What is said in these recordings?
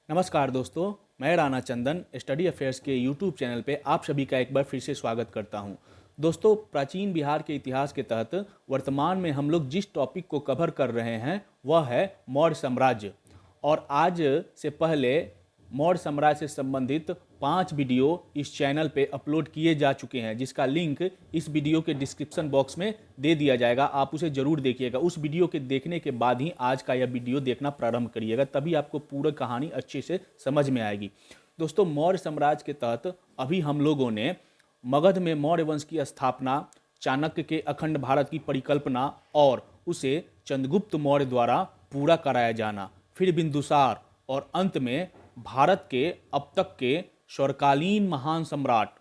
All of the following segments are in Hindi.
नमस्कार दोस्तों, मैं राणा चंदन स्टडी अफेयर्स के यूट्यूब चैनल पे आप सभी का एक बार फिर से स्वागत करता हूं। दोस्तों, प्राचीन बिहार के इतिहास के तहत वर्तमान में हम लोग जिस टॉपिक को कवर कर रहे हैं वह है मौर्य साम्राज्य। और आज से पहले मौर्य साम्राज्य से संबंधित 5 वीडियो इस चैनल पे अपलोड किए जा चुके हैं, जिसका लिंक इस वीडियो के डिस्क्रिप्शन बॉक्स में दे दिया जाएगा। आप उसे जरूर देखिएगा। उस वीडियो के देखने के बाद ही आज का यह वीडियो देखना प्रारंभ करिएगा, तभी आपको पूरा कहानी अच्छे से समझ में आएगी। दोस्तों, मौर्य साम्राज्य के तहत अभी हम लोगों ने मगध में मौर्य वंश की स्थापना, चाणक्य के अखंड भारत की परिकल्पना और उसे चंद्रगुप्त मौर्य द्वारा पूरा कराया जाना, फिर बिंदुसार और अंत में भारत के अब तक के स्वर्कालीन महान सम्राट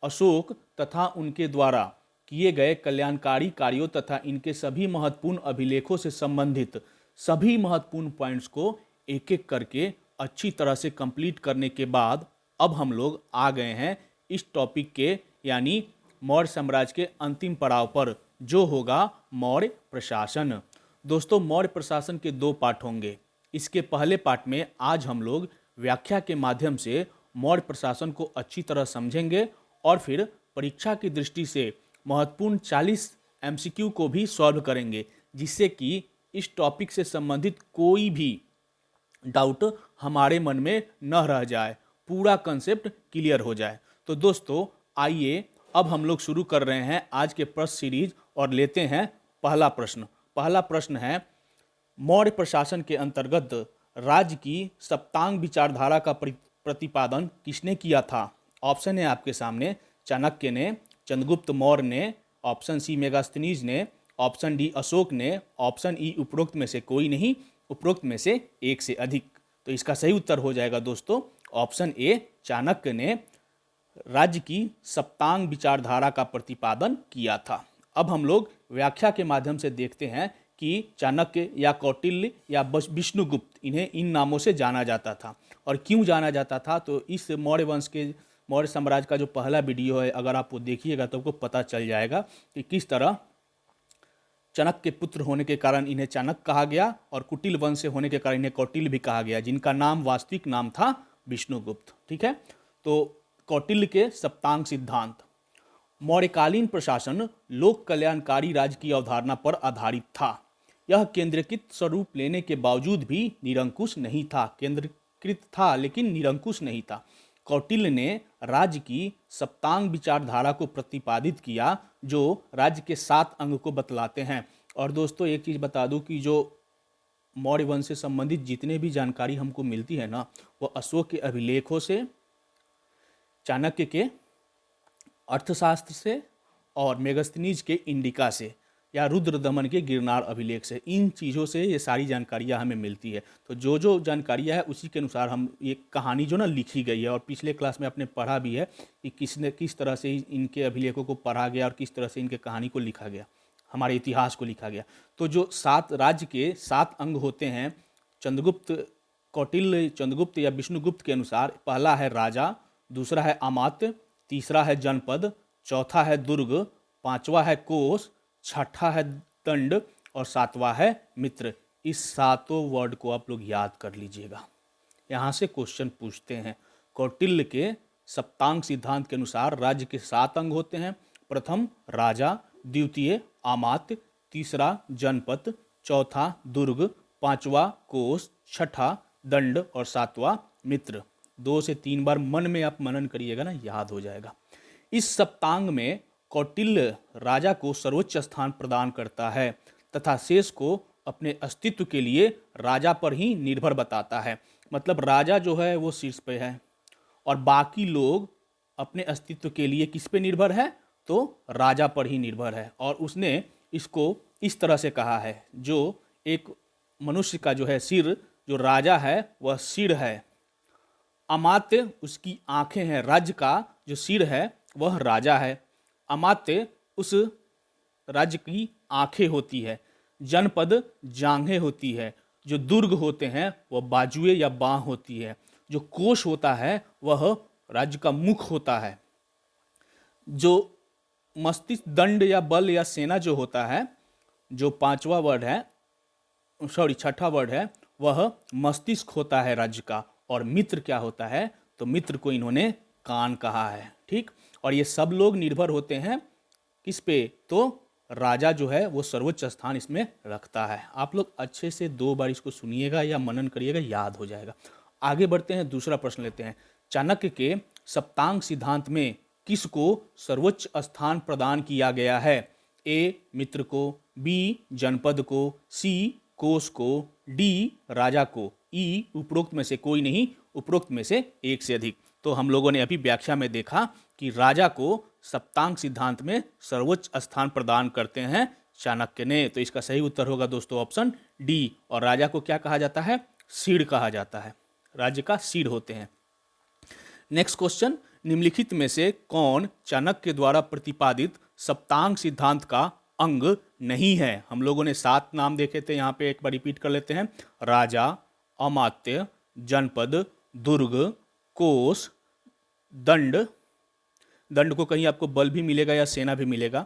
अशोक तथा उनके द्वारा किए गए कल्याणकारी कार्यों तथा इनके सभी महत्वपूर्ण अभिलेखों से संबंधित सभी महत्वपूर्ण पॉइंट्स को एक एक करके अच्छी तरह से कंप्लीट करने के बाद अब हम लोग आ गए हैं इस टॉपिक के यानी मौर्य साम्राज्य के अंतिम पड़ाव पर, जो होगा मौर्य प्रशासन। दोस्तों, मौर्य प्रशासन के 2 पार्ट होंगे। इसके पहले पार्ट में आज हम लोग व्याख्या के माध्यम से मौर्य प्रशासन को अच्छी तरह समझेंगे और फिर परीक्षा की दृष्टि से महत्वपूर्ण 40 एमसीक्यू को भी सॉल्व करेंगे, जिससे कि इस टॉपिक से संबंधित कोई भी डाउट हमारे मन में न रह जाए, पूरा कंसेप्ट क्लियर हो जाए। तो दोस्तों, आइए अब हम लोग शुरू कर रहे हैं आज के प्रश्न सीरीज और लेते हैं पहला प्रश्न। पहला प्रश्न है, मौर्य प्रशासन के अंतर्गत राज्य की सप्तांग विचारधारा का प्रतिपादन किसने किया था? ऑप्शन है आपके सामने, चाणक्य ने, चंद्रगुप्त मौर्य ने, ऑप्शन सी मेगास्थनीज ने, ऑप्शन डी अशोक ने, ऑप्शन ई उपरोक्त में से कोई नहीं, उपरोक्त में से एक से अधिक। तो इसका सही उत्तर हो जाएगा दोस्तों ऑप्शन ए, चाणक्य ने राज्य की सप्तांग विचारधारा का प्रतिपादन किया था। अब हम लोग व्याख्या के माध्यम से देखते हैं कि चाणक्य या कौटिल्य या विष्णुगुप्त, इन्हें इन नामों से जाना जाता था। और क्यों जाना जाता था, तो इस मौर्य वंश के मौर्य साम्राज्य का जो पहला वीडियो है, अगर आप वो देखिएगा तो आपको पता चल जाएगा कि किस तरह चाणक्य के पुत्र होने के कारण इन्हें चाणक्य कहा गया और कुटिल वंश से होने के कारण इन्हें कौटिल्य भी कहा गया, जिनका नाम वास्तविक नाम था विष्णुगुप्त। ठीक है, तो कौटिल्य के सप्तांग सिद्धांत। मौर्यकालीन प्रशासन लोक कल्याणकारी राज्य की अवधारणा पर आधारित था। यह केंद्रीकृत स्वरूप लेने के बावजूद भी निरंकुश नहीं था। केंद्रीकृत था लेकिन निरंकुश नहीं था। कौटिल्य ने राज्य की सप्तांग विचारधारा को प्रतिपादित किया, जो राज्य के 7 अंग को बतलाते हैं। और दोस्तों, एक चीज़ बता दूं कि जो मौर्य वंश से संबंधित जितने भी जानकारी हमको मिलती है ना, वो अशोक के अभिलेखों से, चाणक्य के अर्थशास्त्र से और मेगास्थनीज के इंडिका से या रुद्रदमन के गिरनार अभिलेख से, इन चीज़ों से ये सारी जानकारियाँ हमें मिलती है। तो जो जो जानकारियाँ है उसी के अनुसार हम ये कहानी जो ना लिखी गई है, और पिछले क्लास में आपने पढ़ा भी है कि किस तरह से इनके अभिलेखों को पढ़ा गया और किस तरह से इनके कहानी को लिखा गया, हमारे इतिहास को लिखा गया। तो जो 7 राज्य के 7 अंग होते हैं, चंद्रगुप्त, कौटिल्य, चंद्रगुप्त या विष्णुगुप्त के अनुसार, पहला है राजा, दूसरा है अमात्य, तीसरा है जनपद, चौथा है दुर्ग, पांचवा है कोष, छठा है दंड और 7वां है मित्र। इस 7 वर्ड को आप लोग याद कर लीजिएगा। यहाँ से क्वेश्चन पूछते हैं। कौटिल्य के सप्तांग सिद्धांत के अनुसार राज्य के 7 अंग होते हैं। प्रथम राजा, द्वितीय अमात्य, तीसरा जनपद, चौथा दुर्ग, पांचवा कोष, छठा दंड और 7वां मित्र। 2 से 3 बार मन में आप मनन करिएगा ना, याद हो जाएगा। इस सप्तांग में कौटिल्य राजा को सर्वोच्च स्थान प्रदान करता है तथा शेष को अपने अस्तित्व के लिए राजा पर ही निर्भर बताता है। मतलब राजा जो है वो शीर्ष पे है और बाकी लोग अपने अस्तित्व के लिए किस पे निर्भर है, तो राजा पर ही निर्भर है। और उसने इसको इस तरह से कहा है, जो एक मनुष्य का जो है सिर, जो राजा है वह सिर है, अमात्य उसकी आंखें हैं, राज्य का जो सिर है वह राजा है, अमात्य उस राज्य की आंखें होती है, जनपद जांघें होती है, जो दुर्ग होते हैं वह बाजुए या बाह होती है, जो कोष होता है वह राज्य का मुख होता है, जो मस्तिष्क, दंड या बल या सेना जो होता है, जो 5वां वर्ड है, छठा वर्ड है, वह मस्तिष्क होता है राज्य का, और मित्र क्या होता है, तो मित्र को इन्होंने कान कहा है। ठीक, और ये सब लोग निर्भर होते हैं किस पे, तो राजा जो है वो सर्वोच्च स्थान इसमें रखता है। आप लोग अच्छे से 2 बार इसको सुनिएगा या मनन करिएगा, याद हो जाएगा। आगे बढ़ते हैं, दूसरा प्रश्न लेते हैं। चाणक्य के सप्तांग सिद्धांत में किसको सर्वोच्च स्थान प्रदान किया गया है? ए मित्र को, बी जनपद को, सी कोष को, डी राजा को, ई उपरोक्त में से कोई नहीं, उपरोक्त में से एक से अधिक। तो हम लोगों ने अभी व्याख्या में देखा कि राजा को सप्तांग सिद्धांत में सर्वोच्च स्थान प्रदान करते हैं चाणक्य ने। तो इसका सही उत्तर होगा दोस्तों ऑप्शन डी। और राजा को क्या कहा जाता है? सिर कहा जाता है, राज्य का सिर होते हैं। नेक्स्ट क्वेश्चन, निम्नलिखित में से कौन चाणक्य द्वारा प्रतिपादित सप्तांग सिद्धांत का अंग नहीं है? हम लोगों ने 7 नाम देखे थे, यहाँ पे एक बार रिपीट कर लेते हैं। राजा, अमात्य, जनपद, दुर्ग, कोष, दंड, दंड को कहीं आपको बल भी मिलेगा या सेना भी मिलेगा,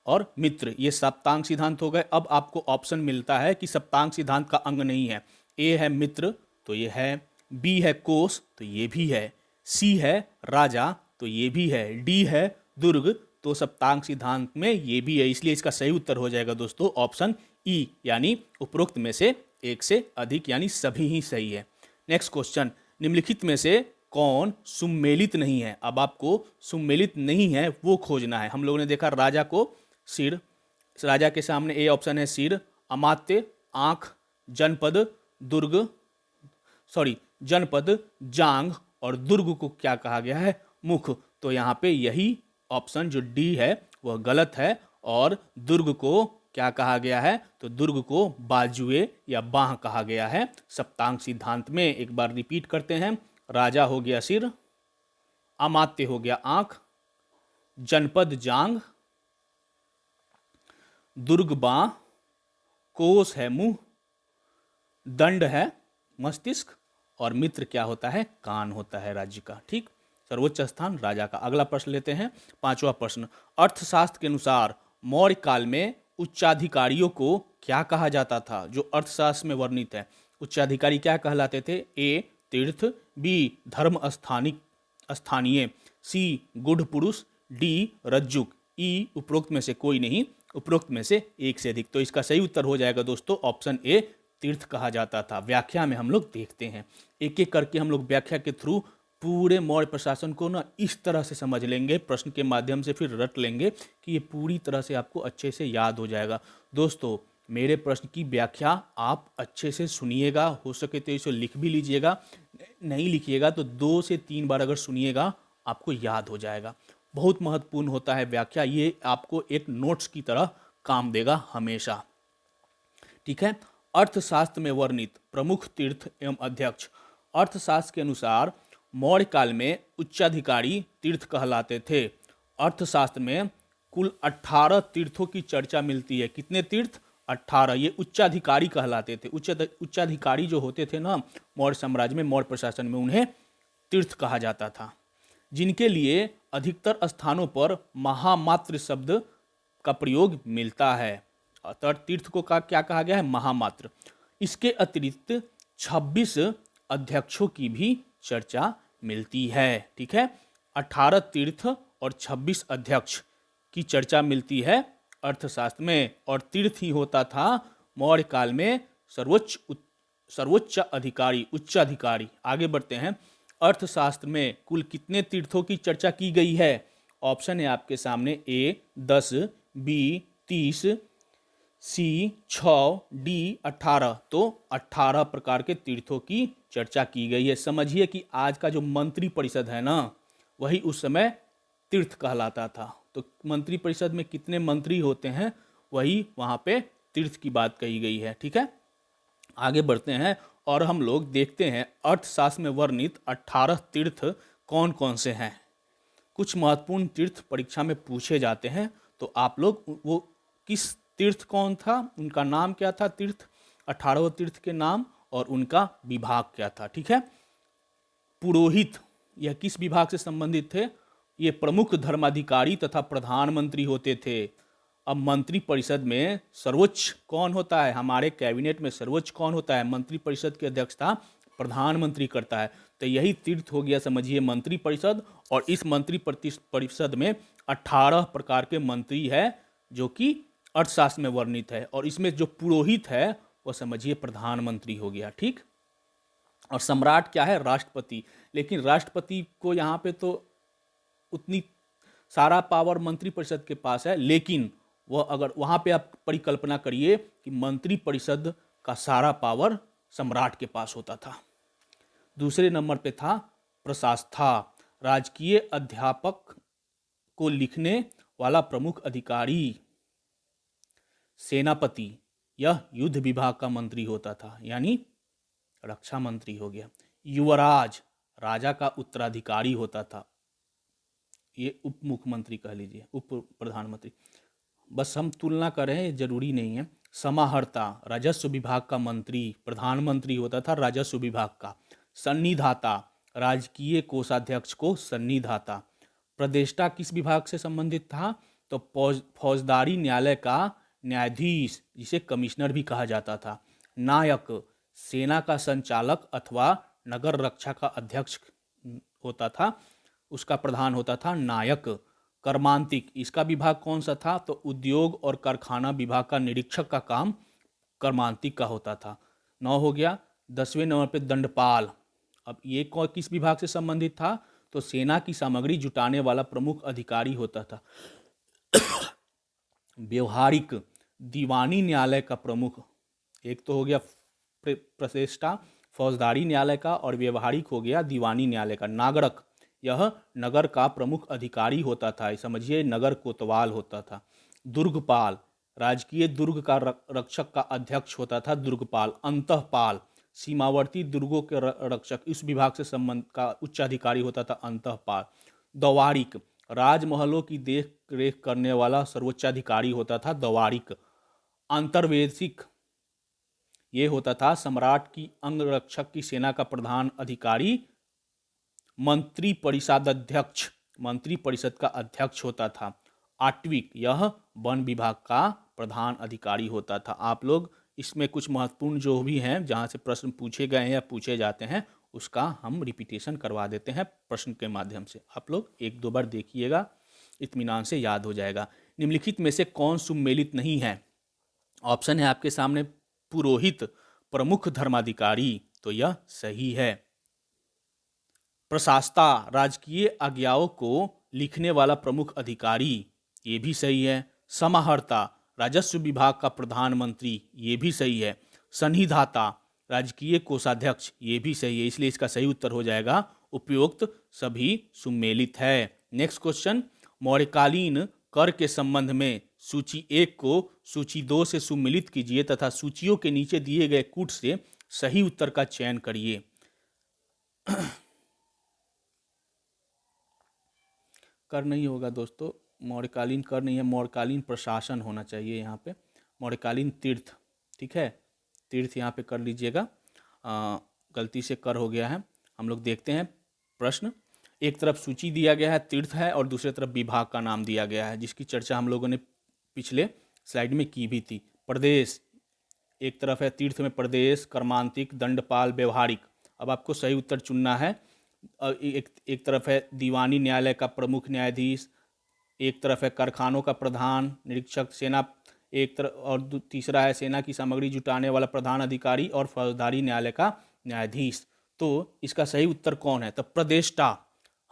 और मित्र, ये सप्तांग सिद्धांत हो गए। अब आपको ऑप्शन मिलता है कि सप्तांग सिद्धांत का अंग नहीं है। ए है मित्र, तो ये है, बी है कोष, तो ये भी है, सी है राजा, तो ये भी है, डी है दुर्ग, तो सप्तांग सिद्धांत में ये भी है। इसलिए इसका सही उत्तर हो जाएगा दोस्तों ऑप्शन ई, यानी उपरोक्त में से एक से अधिक, यानी सभी ही सही है। नेक्स्ट क्वेश्चन, निम्नलिखित में से कौन सुमेलित नहीं है? अब आपको सुमेलित नहीं है वो खोजना है। हम लोगों ने देखा राजा को सिर, राजा के सामने ए ऑप्शन है सिर, अमात्य आंख, जनपद दुर्ग, जनपद जांग, और दुर्ग को क्या कहा गया है? मुख। तो यहाँ पे यही ऑप्शन जो डी है वह गलत है, और दुर्ग को क्या कहा गया है? तो दुर्ग को बाजुए या बाह कहा गया है सप्तांग सिद्धांत में। एक बार रिपीट करते हैं, राजा हो गया सिर, अमात्य हो गया आंख, जनपद जांग, दुर्ग बाह, कोष है मुंह, दंड है मस्तिष्क, और मित्र क्या होता है? कान होता है राज्य का। ठीक, सर्वोच्च स्थान राजा का। अगला प्रश्न लेते हैं, 5वां प्रश्न। अर्थशास्त्र के अनुसार मौर्य काल में उच्चाधिकारियों को क्या कहा जाता था? जो अर्थशास्त्र में वर्णित है, उच्चाधिकारी क्या कहलाते थे? ए तीर्थ, बी धर्म स्थानीय, सी गुढ़ पुरुष, डी रज्जुक, ई उपरोक्त में से कोई नहीं, उपरोक्त में से एक से अधिक। तो इसका सही उत्तर हो जाएगा दोस्तों ऑप्शन ए, तीर्थ कहा जाता था। व्याख्या में हम लोग देखते हैं, एक एक करके हम लोग व्याख्या के थ्रू पूरे मौर्य प्रशासन को ना इस तरह से समझ लेंगे, प्रश्न के माध्यम से फिर रट लेंगे कि ये पूरी तरह से आपको अच्छे से याद हो जाएगा। दोस्तों, मेरे प्रश्न की व्याख्या आप अच्छे से सुनिएगा, हो सके तो इसे लिख भी लीजिएगा, नहीं लिखिएगा तो 2 से 3 बार अगर सुनिएगा आपको याद हो जाएगा। बहुत महत्वपूर्ण होता है व्याख्या, ये आपको एक नोट्स की तरह काम देगा हमेशा। ठीक है, अर्थशास्त्र में वर्णित प्रमुख तीर्थ एवं अध्यक्ष। अर्थशास्त्र के अनुसार मौर्य काल में उच्चाधिकारी तीर्थ कहलाते थे। अर्थशास्त्र में कुल 18 तीर्थों की चर्चा मिलती है। कितने तीर्थ? 18। ये उच्चाधिकारी कहलाते थे। उच्चाधिकारी जो होते थे ना मौर्य साम्राज्य में, मौर्य प्रशासन में, उन्हें तीर्थ कहा जाता था, जिनके लिए अधिकतर स्थानों पर महामात्र शब्द का प्रयोग मिलता है। अतः तीर्थ को क्या कहा गया है? महामात्र। इसके अतिरिक्त 26 अध्यक्षों की भी चर्चा मिलती है। ठीक है, 18 तीर्थ और 26 अध्यक्ष की चर्चा मिलती है अर्थशास्त्र में, और तीर्थ ही होता था मौर्य काल में सर्वोच्च अधिकारी, उच्चाधिकारी। आगे बढ़ते हैं, अर्थशास्त्र में कुल कितने तीर्थों की चर्चा की गई है? ऑप्शन है आपके सामने, ए 10, बी 30, सी 6, डी 18। तो 18 प्रकार के तीर्थों की चर्चा की गई है। समझिए कि आज का जो मंत्री परिषद है ना, वही उस समय तीर्थ कहलाता था। तो मंत्री परिषद में कितने मंत्री होते हैं, वही वहाँ पे तीर्थ की बात कही गई है। ठीक है, आगे बढ़ते हैं और हम लोग देखते हैं अर्थशास्त्र में वर्णित 18 तीर्थ कौन कौन से हैं। कुछ महत्वपूर्ण तीर्थ परीक्षा में पूछे जाते हैं, तो आप लोग वो किस तीर्थ कौन था, उनका नाम क्या था, तीर्थ 18 तीर्थ के नाम और उनका विभाग क्या था। ठीक है, पुरोहित यह किस विभाग से संबंधित थे? ये प्रमुख धर्माधिकारी तथा प्रधानमंत्री होते थे। अब मंत्री परिषद में सर्वोच्च कौन होता है? हमारे कैबिनेट में सर्वोच्च कौन होता है? मंत्री परिषद के अध्यक्ष था प्रधानमंत्री करता है। तो यही तीर्थ हो गया, समझिए, मंत्रिपरिषद। और इस मंत्रिपरिषद में 18 प्रकार के मंत्री है जो कि अर्थशास्त्र में वर्णित है। और इसमें जो पुरोहित है वो समझिए प्रधानमंत्री हो गया, ठीक। और सम्राट क्या है? राष्ट्रपति। लेकिन राष्ट्रपति को यहाँ पे तो उतनी सारा पावर मंत्रिपरिषद के पास है, लेकिन वह अगर वहाँ पे आप परिकल्पना करिए कि मंत्रिपरिषद का सारा पावर सम्राट के पास होता था। दूसरे नंबर पे था प्रशास्ता, राजकीय अध्यापक को लिखने वाला प्रमुख अधिकारी। सेनापति, यह युद्ध विभाग का मंत्री होता था, यानी रक्षा मंत्री हो गया। युवराज, राजा का उत्तराधिकारी होता था, ये उप मुख्यमंत्री कह लीजिए, उप प्रधानमंत्री। बस हम तुलना कर रहे हैं, जरूरी नहीं है। समाहर्ता, राजस्व विभाग का मंत्री, प्रधानमंत्री होता था राजस्व विभाग का। सन्निधाता, राजकीय कोषाध्यक्ष को सन्निधाता। प्रदेष्टा किस विभाग से संबंधित था? तो फौजदारी न्यायालय का न्यायाधीश, जिसे कमिश्नर भी कहा जाता था। नायक, सेना का संचालक अथवा नगर रक्षा का अध्यक्ष होता था, उसका प्रधान होता था नायक। कर्मांतिक, इसका विभाग कौन सा था? तो उद्योग और कारखाना विभाग का निरीक्षक का काम कर्मांतिक का होता था। 9 हो गया। 10वें नंबर पे दंडपाल। अब ये किस विभाग से संबंधित था? तो सेना की सामग्री जुटाने वाला प्रमुख अधिकारी होता था। व्यवहारिक, दीवानी न्यायालय का प्रमुख। एक तो हो गया प्रशेष्टा फौजदारी न्यायालय का, और व्यवहारिक हो गया दीवानी न्यायालय का। नागरक, यह नगर का प्रमुख अधिकारी होता था, समझिए नगर कोतवाल होता था। दुर्गपाल, राजकीय दुर्ग का रक्षक का अध्यक्ष होता था दुर्गपाल। अंतःपाल, सीमावर्ती दुर्गों के रक्षक, इस विभाग से संबंध का उच्च अधिकारी होता था अंतःपाल। दवारिक, राजमहलों की देख रेख करने वाला सर्वोच्चाधिकारी होता था दवारिक। अंतर्वेशिक, ये होता था सम्राट की अंगरक्षक की सेना का प्रधान अधिकारी। मंत्रिपरिषदाध्यक्ष, मंत्रिपरिषद का अध्यक्ष होता था। आट्विक, यह वन विभाग का प्रधान अधिकारी होता था। आप लोग इसमें कुछ महत्वपूर्ण जो भी हैं, जहाँ से प्रश्न पूछे गए हैं या पूछे जाते हैं, उसका हम रिपीटेशन करवा देते हैं प्रश्न के माध्यम से। आप लोग 1-2 बार देखिएगा, इत्मीनान से याद हो जाएगा। निम्नलिखित में से कौन सुमेलित नहीं है? ऑप्शन है आपके सामने, पुरोहित, प्रमुख धर्माधिकारी, तो यह सही है। प्रशास्ता, राजकीय आज्ञाओं को लिखने वाला प्रमुख अधिकारी, ये भी सही है। समाहर्ता, राजस्व विभाग का प्रधानमंत्री, ये भी सही है। सन्निधाता, राजकीय कोषाध्यक्ष, ये भी सही है। इसलिए इसका सही उत्तर हो जाएगा उपयुक्त सभी सुमेलित है। नेक्स्ट क्वेश्चन, मौर्यकालीन कर के संबंध में सूची 1 को सूची 2 से सुमेलित कीजिए तथा सूचियों के नीचे दिए गए कूट से सही उत्तर का चयन करिए। कर नहीं होगा दोस्तों, मौर्यकालीन कर नहीं है, मौर्यकालीन प्रशासन होना चाहिए यहाँ पे। मौर्यकालीन तीर्थ, ठीक है, तीर्थ यहाँ पे कर लीजिएगा। गलती से कर हो गया है। हम लोग देखते हैं प्रश्न। एक तरफ सूची दिया गया है, तीर्थ है, और दूसरी तरफ विभाग का नाम दिया गया है, जिसकी चर्चा हम लोगों ने पिछले स्लाइड में की भी थी। प्रदेश, एक तरफ है तीर्थ में प्रदेश, कर्मांतिक, दंडपाल, व्यवहारिक। अब आपको सही उत्तर चुनना है। एक तरफ है दीवानी न्यायालय का प्रमुख न्यायाधीश, एक तरफ है कारखानों का प्रधान निरीक्षक, सेना एक तरफ, और तीसरा है सेना की सामग्री जुटाने वाला प्रधान अधिकारी, और फौजदारी न्यायालय का न्यायाधीश। तो इसका सही उत्तर कौन है? तो प्रदेष्टा।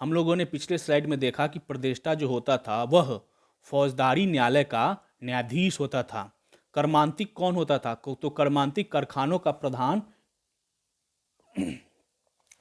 हम लोगों ने पिछले स्लाइड में देखा कि प्रदेष्टा जो होता था वह फौजदारी न्यायालय का न्यायाधीश होता था। कर्मांतिक कौन होता था? तो कर्मांतिक कारखानों का प्रधान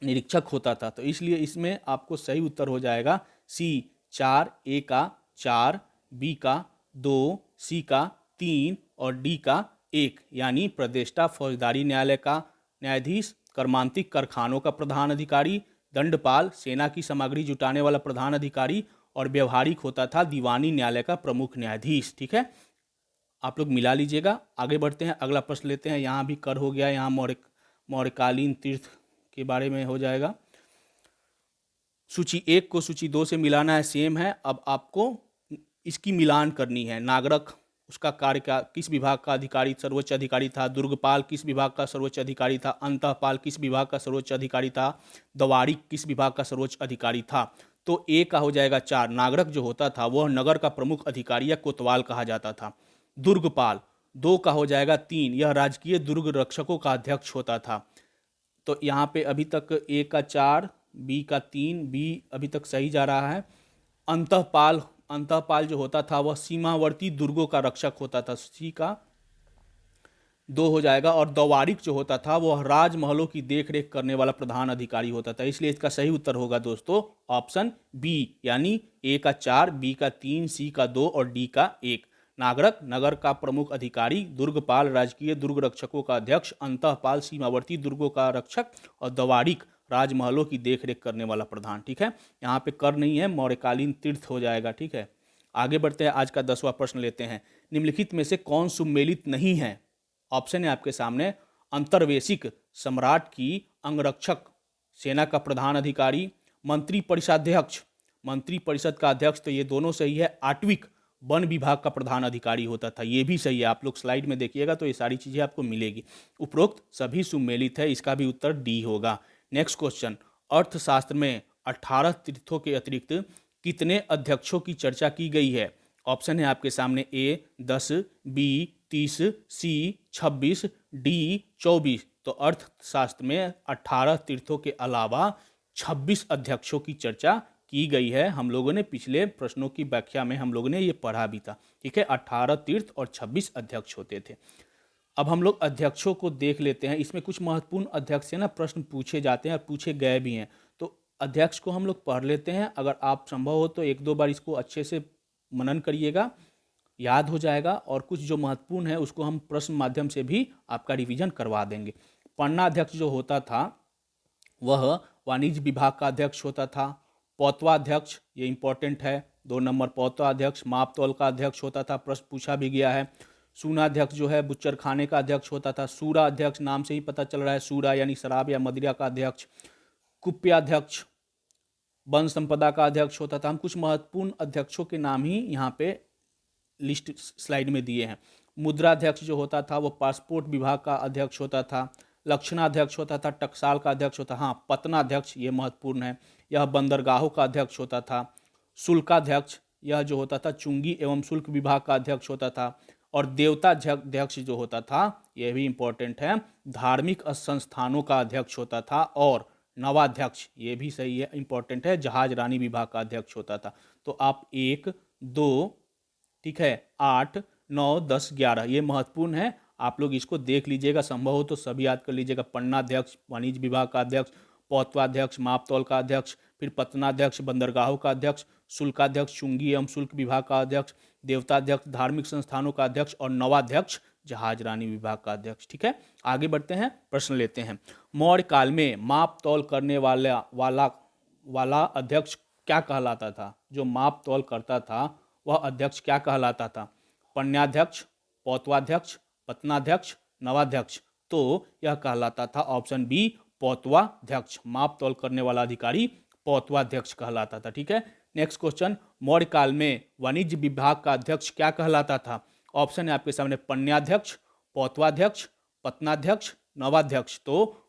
निरीक्षक होता था। तो इसलिए इसमें आपको सही उत्तर हो जाएगा सी, 4, ए का 4, बी का 2, सी का 3 और डी का 1, यानी प्रदेष्टा फौजदारी न्यायालय का न्यायाधीश, कर्मांतिक कारखानों का प्रधान अधिकारी, दंडपाल सेना की सामग्री जुटाने वाला प्रधान अधिकारी, और व्यवहारिक होता था दीवानी न्यायालय का प्रमुख न्यायाधीश। ठीक है, आप लोग मिला लीजिएगा। आगे बढ़ते हैं, अगला प्रश्न लेते हैं। यहाँ भी कर हो गया, यहाँ मौर्यकालीन तीर्थ के बारे में हो जाएगा। सूची 1 को सूची 2 से मिलाना है, सेम है। अब आपको इसकी मिलान करनी है। नागरक उसका कार्य क्या, किस विभाग का अधिकारी सर्वोच्च अधिकारी था। दुर्गपाल किस विभाग का सर्वोच्च अधिकारी था। अंतःपाल किस विभाग का सर्वोच्च अधिकारी था। दवारिक किस विभाग का सर्वोच्च अधिकारी था। तो ए का हो जाएगा 4। नागरक जो होता था वह नगर का प्रमुख अधिकारी या कोतवाल कहा जाता था। दुर्गपाल 2 का हो जाएगा 3। यह राजकीय दुर्ग रक्षकों का अध्यक्ष होता था। तो यहाँ पे अभी तक ए का 4, बी का 3, बी अभी तक सही जा रहा है। अंतःपाल, अंतःपाल जो होता था वह सीमावर्ती दुर्गों का रक्षक होता था। सी का 2 हो जाएगा। और दवारिक जो होता था वह राजमहलों की देखरेख करने वाला प्रधान अधिकारी होता था। इसलिए इसका सही उत्तर होगा दोस्तों ऑप्शन बी, यानी ए का 4, बी का 3, सी का 2 और डी का 1। नागरक नगर का प्रमुख अधिकारी, दुर्गपाल राजकीय दुर्ग रक्षकों का अध्यक्ष, अंतःपाल सीमावर्ती दुर्गों का रक्षक और दवारिक राजमहलों की देखरेख करने वाला प्रधान। ठीक है, यहाँ पे कर नहीं है, मौर्यकालीन तीर्थ हो जाएगा। ठीक है, आगे बढ़ते हैं। आज का 10वां प्रश्न लेते हैं। निम्नलिखित में से कौन सुमेलित नहीं है। ऑप्शन है आपके सामने। अंतर्वेशिक सम्राट की अंगरक्षक, सेना का प्रधान अधिकारी, मंत्री परिषदाध्यक्ष, मंत्री परिषद का अध्यक्ष, तो ये दोनों सही है। आटविक वन विभाग का प्रधान अधिकारी होता था, ये भी सही है। आप लोग स्लाइड में देखिएगा तो ये सारी चीजें आपको मिलेगी। उपरोक्त सभी सुमेलित है, इसका भी उत्तर डी होगा। नेक्स्ट क्वेश्चन, अर्थशास्त्र में 18 तीर्थों के अतिरिक्त कितने अध्यक्षों की चर्चा की गई है। ऑप्शन है आपके सामने। ए 10, बी 30, सी 26, डी 24। तो अर्थशास्त्र में 18 तीर्थों के अलावा 26 अध्यक्षों की चर्चा की गई है। हम लोगों ने पिछले प्रश्नों की व्याख्या में हम लोगों ने ये पढ़ा भी था। ठीक है, 18 तीर्थ और 26 अध्यक्ष होते थे। अब हम लोग अध्यक्षों को देख लेते हैं। इसमें कुछ महत्वपूर्ण अध्यक्ष से ना प्रश्न पूछे जाते हैं और पूछे गए भी हैं। तो अध्यक्ष को हम लोग पढ़ लेते हैं। अगर आप संभव हो तो 1-2 बार इसको अच्छे से मनन करिएगा, याद हो जाएगा। और कुछ जो महत्वपूर्ण है उसको हम प्रश्न माध्यम से भी आपका रिवीजन करवा देंगे। पन्नाध्यक्ष जो होता था वह वाणिज्य विभाग का अध्यक्ष होता था। पौतवाध्यक्ष, ये इंपॉर्टेंट है, 2 नंबर पौतवाध्यक्ष माप तौल का अध्यक्ष होता था, प्रश्न पूछा भी गया है। सूनाध्यक्ष जो है बुच्चर खाने का अध्यक्ष होता था। सूरा अध्यक्ष, नाम से ही पता चल रहा है, सूरा यानी शराब या मदिरा का अध्यक्ष। कुप्याध्यक्ष वन संपदा का अध्यक्ष होता था। हम कुछ महत्वपूर्ण अध्यक्षों के नाम ही यहाँ पे लिस्ट स्लाइड में दिए हैं। मुद्राध्यक्ष जो होता था वो पासपोर्ट विभाग का अध्यक्ष होता था। लक्षणाध्यक्ष होता था, टकसाल का अध्यक्ष होता। हाँ, पतनाध्यक्ष ये महत्वपूर्ण है, यह बंदरगाहों का अध्यक्ष होता था। शुल्काध्यक्ष यह जो होता था चुंगी एवं शुल्क विभाग का अध्यक्ष होता था। और देवताध्यक्ष जो होता था यह भी इंपॉर्टेंट है, धार्मिक संस्थानों का अध्यक्ष होता था। और नवाध्यक्ष ये भी सही है, इंपॉर्टेंट है, जहाज रानी विभाग का अध्यक्ष होता था। तो आप 1, 2, ठीक है, 8, 9, 10, 11 ये महत्वपूर्ण है। आप लोग इसको देख लीजिएगा, संभव हो तो सभी याद कर लीजिएगा। पन्नाध्यक्ष वाणिज्य विभाग का अध्यक्ष, पौतवाध्यक्ष माप तौल का अध्यक्ष, फिर पतनाध्यक्ष बंदरगाहों का अध्यक्ष, शुल्काध्यक्ष चुंगी एवं शुल्क विभाग का अध्यक्ष, देवताध्यक्ष धार्मिक संस्थानों का अध्यक्ष और नवाध्यक्ष जहाज रानी विभाग का अध्यक्ष। ठीक है, आगे बढ़ते हैं, प्रश्न लेते हैं। मौर्य काल में माप तौल करने वाला अध्यक्ष क्या कहलाता था। जो माप तौल करता था वह अध्यक्ष क्या कहलाता था। पन्याध्यक्ष, पौतवाध्यक्ष, पतनाध्यक्ष, नवाध्यक्ष। तो यह कहलाता था ऑप्शन बी पौतवाध्यक्ष। माप तौल करने वाला अधिकारी पौतवाध्यक्ष कहलाता था। ठीक है, नेक्स्ट क्वेश्चन, मौर्य काल में वाणिज्य विभाग का अध्यक्ष क्या कहलाता था। ऑप्शन है आपके सामने। पन्याध्यक्ष, पौतवाध्यक्ष, पतनाध्यक्ष, नवाध्यक्ष। तो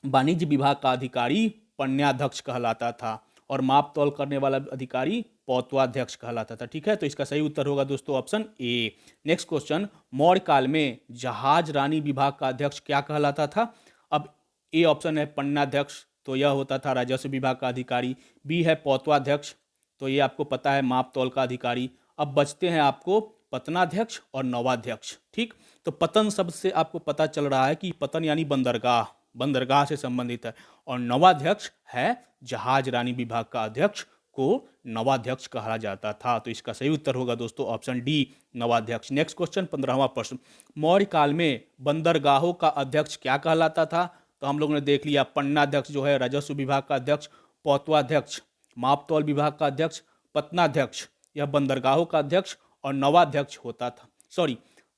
वाणिज्य विभाग का अधिकारी पन्याध्यक्ष कहलाता था और माप तौल करने वाला अधिकारी पौतवाध्यक्ष कहलाता था। ठीक है, तो इसका सही उत्तर होगा दोस्तों ऑप्शन ए। नेक्स्ट क्वेश्चन, मौर्य काल में जहाज रानी विभाग का अध्यक्ष क्या कहलाता था। अब ए ऑप्शन है पन्नाध्यक्ष, तो यह होता था राजस्व विभाग का अधिकारी। बी है पौतवाध्यक्ष, तो ये आपको पता है माप तौल का अधिकारी। अब बचते हैं आपको पतनाध्यक्ष और नवाध्यक्ष। ठीक, तो पतन शब्द से आपको पता चल रहा है कि पतन यानी बंदरगाह, बंदरगाह से संबंधित है। और नवाध्यक्ष है जहाज रानी विभाग का अध्यक्ष को नवाध्यक्ष कहा जाता था। तो इसका सही उत्तर होगा दोस्तों ऑप्शन डी नवाध्यक्ष। नेक्स्ट क्वेश्चन 15वां प्रश्न, मौर्य काल में बंदरगाहों का अध्यक्ष क्या कहलाता था। तो हम लोगों ने देख लिया, पन्नाध्यक्ष जो है राजस्व विभाग का अध्यक्ष, पौतवाध्यक्ष माप तौल विभाग का अध्यक्ष, पतनाध्यक्ष यह बंदरगाहों का अध्यक्ष और नवाध्यक्ष होता था, सॉरी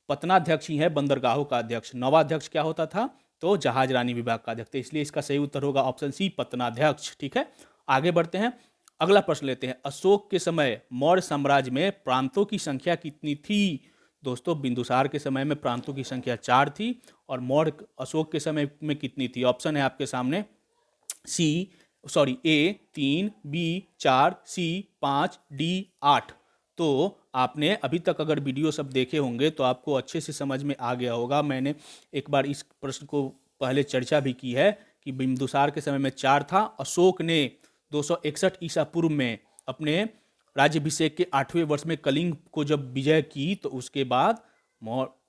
पतनाध्यक्ष ही है बंदरगाहों का अध्यक्ष। नवाध्यक्ष क्या होता था, तो जहाज रानी विभाग का अध्यक्ष। इसलिए इसका सही उत्तर होगा ऑप्शन सी पतनाध्यक्ष। ठीक है, आगे बढ़ते हैं। अगला प्रश्न लेते हैं, अशोक के समय मौर्य साम्राज्य में प्रांतों की संख्या कितनी थी? दोस्तों, बिंदुसार के समय में प्रांतों की संख्या 4 थी और मौर्य अशोक के समय में कितनी थी? ऑप्शन है आपके सामने, ए 3, बी 4, सी 5, डी 8। तो आपने अभी तक अगर वीडियो सब देखे होंगे तो आपको अच्छे से समझ में आ गया होगा। मैंने एक बार इस प्रश्न को पहले चर्चा भी की है कि बिंदुसार के समय में 4 था। अशोक ने 261 ईसा पूर्व में अपने राज्याभिषेक के 8वें वर्ष में कलिंग को जब विजय की तो उसके बाद